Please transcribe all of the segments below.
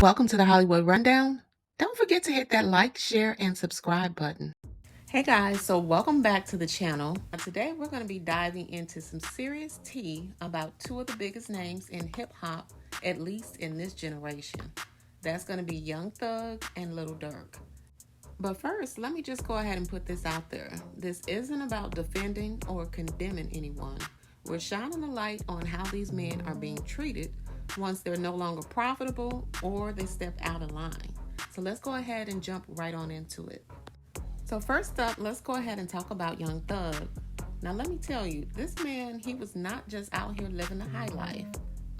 Welcome to the Hollywood Rundown. Don't forget to hit that like, share, and subscribe button. Hey guys, so welcome back to the channel. Today we're going to be diving into some serious tea about two of the biggest names in hip hop, at least in this generation. That's going to be Young Thug and Little Durk. But first, let me just go ahead and put this out there. This isn't about defending or condemning anyone. We're shining a light on how these men are being treated once they're no longer profitable or they step out of line. So let's go ahead and jump right on into it. So first up, let's go ahead and talk about Young Thug. Now let me tell you, this man, he was not just out here living the high life,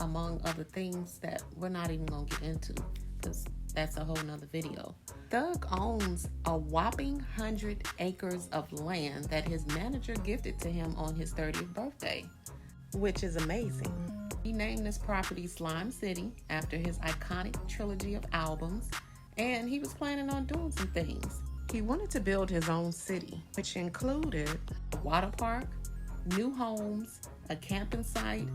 among other things that we're not even going to get into, because that's a whole nother video. Thug owns a whopping 100 acres of land that his manager gifted to him on his 30th birthday, which is amazing. He named this property Slime City after his iconic trilogy of albums, and he was planning on doing some things. He wanted to build his own city, which included a water park, new homes, a camping site,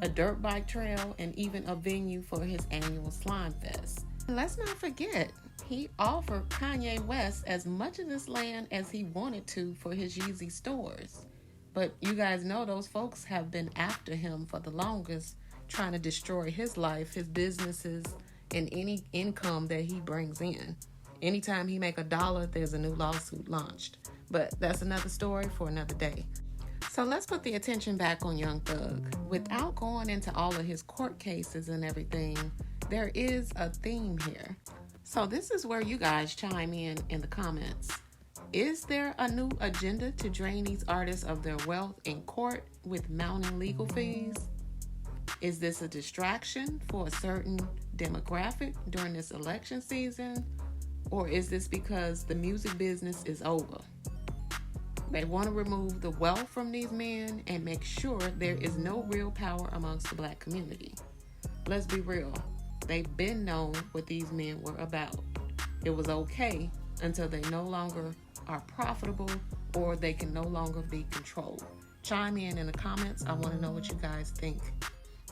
a dirt bike trail, and even a venue for his annual Slime Fest. And let's not forget, he offered Kanye West as much of this land as he wanted to for his Yeezy stores. But you guys know those folks have been after him for the longest, trying to destroy his life, his businesses, and any income that he brings in. Anytime he make $1, there's a new lawsuit launched. But that's another story for another day. So let's put the attention back on Young Thug. Without going into all of his court cases and everything, there is a theme here. So this is where you guys chime in the comments. Is there a new agenda to drain these artists of their wealth in court with mounting legal fees? Is this a distraction for a certain demographic during this election season? Or is this because the music business is over? They want to remove the wealth from these men and make sure there is no real power amongst the black community. Let's be real. They've been known what these men were about. It was okay until they no longer are profitable or they can no longer be controlled. Chime in the comments. I want to know what you guys think.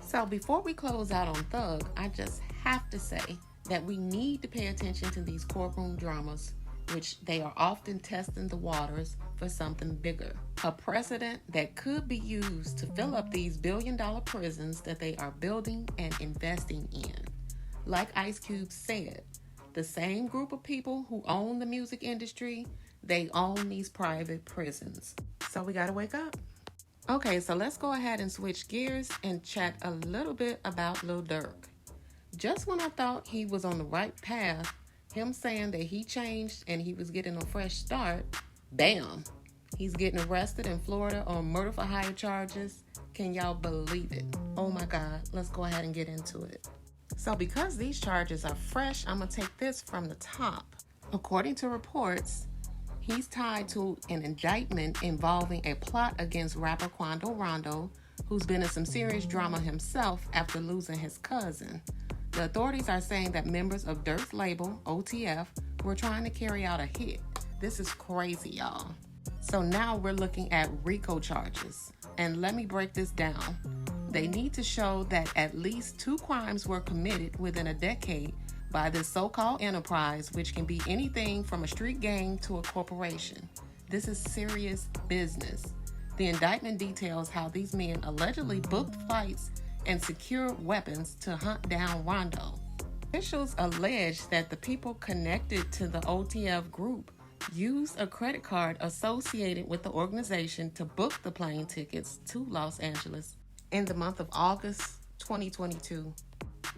So before we close out on Thug, I just have to say that we need to pay attention to these courtroom dramas, which they are often testing the waters for something bigger. A precedent that could be used to fill up these billion-dollar prisons that they are building and investing in. Like Ice Cube said, the same group of people who own the music industry, they own these private prisons. So we gotta wake up. Okay, so let's go ahead and switch gears and chat a little bit about Lil Durk. Just when I thought he was on the right path, him saying that he changed and he was getting a fresh start, bam, he's getting arrested in Florida on murder for hire charges. Can y'all believe it? Oh my God, let's go ahead and get into it. So because these charges are fresh, I'm going to take this from the top. According to reports, he's tied to an indictment involving a plot against rapper Quando Rondo, who's been in some serious drama himself after losing his cousin. The authorities are saying that members of Durk's label, OTF, were trying to carry out a hit. This is crazy, y'all. So now we're looking at Rico charges. And let me break this down. They need to show that at least 2 crimes were committed within a decade by this so-called enterprise, which can be anything from a street gang to a corporation. This is serious business. The indictment details how these men allegedly booked flights and secured weapons to hunt down Rondo. Officials allege that the people connected to the OTF group used a credit card associated with the organization to book the plane tickets to Los Angeles in the month of August 2022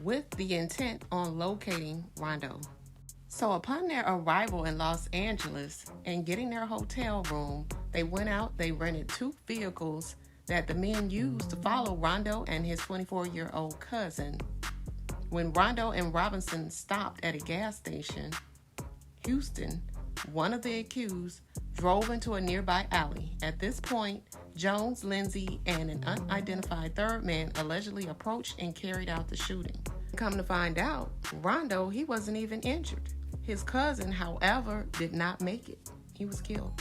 with the intent on locating Rondo. So upon their arrival in Los Angeles and getting their hotel room, they went out, they rented 2 vehicles that the men used to follow Rondo and his 24-year-old cousin. When Rondo and Robinson stopped at a gas station, Houston, one of the accused, drove into a nearby alley. At this point, Jones, Lindsay, and an unidentified third man allegedly approached and carried out the shooting. Come to find out, Rondo, he wasn't even injured. His cousin, however, did not make it. He was killed.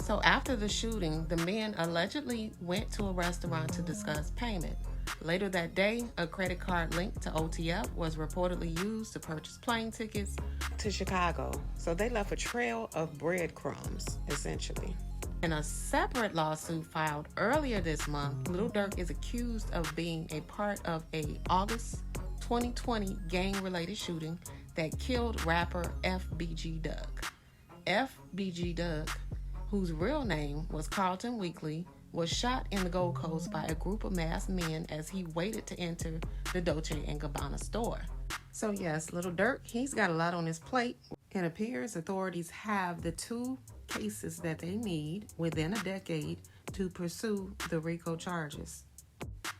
So after the shooting, the men allegedly went to a restaurant to discuss payment. Later that day, a credit card linked to OTF was reportedly used to purchase plane tickets to Chicago. So they left a trail of breadcrumbs, essentially. In a separate lawsuit filed earlier this month, Lil Durk is accused of being a part of a August 2020 gang-related shooting that killed rapper FBG Duck. FBG Duck, whose real name was Carlton Weekly, was shot in the Gold Coast by a group of masked men as he waited to enter the Dolce & Gabbana store. So yes, Lil Durk, he's got a lot on his plate. It appears authorities have the 2 cases that they need within a decade to pursue the Rico charges.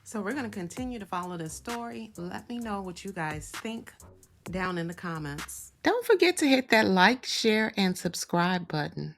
So we're going to continue to follow this story. Let me know what you guys think down in the comments. Don't forget to hit that like, share, and subscribe button.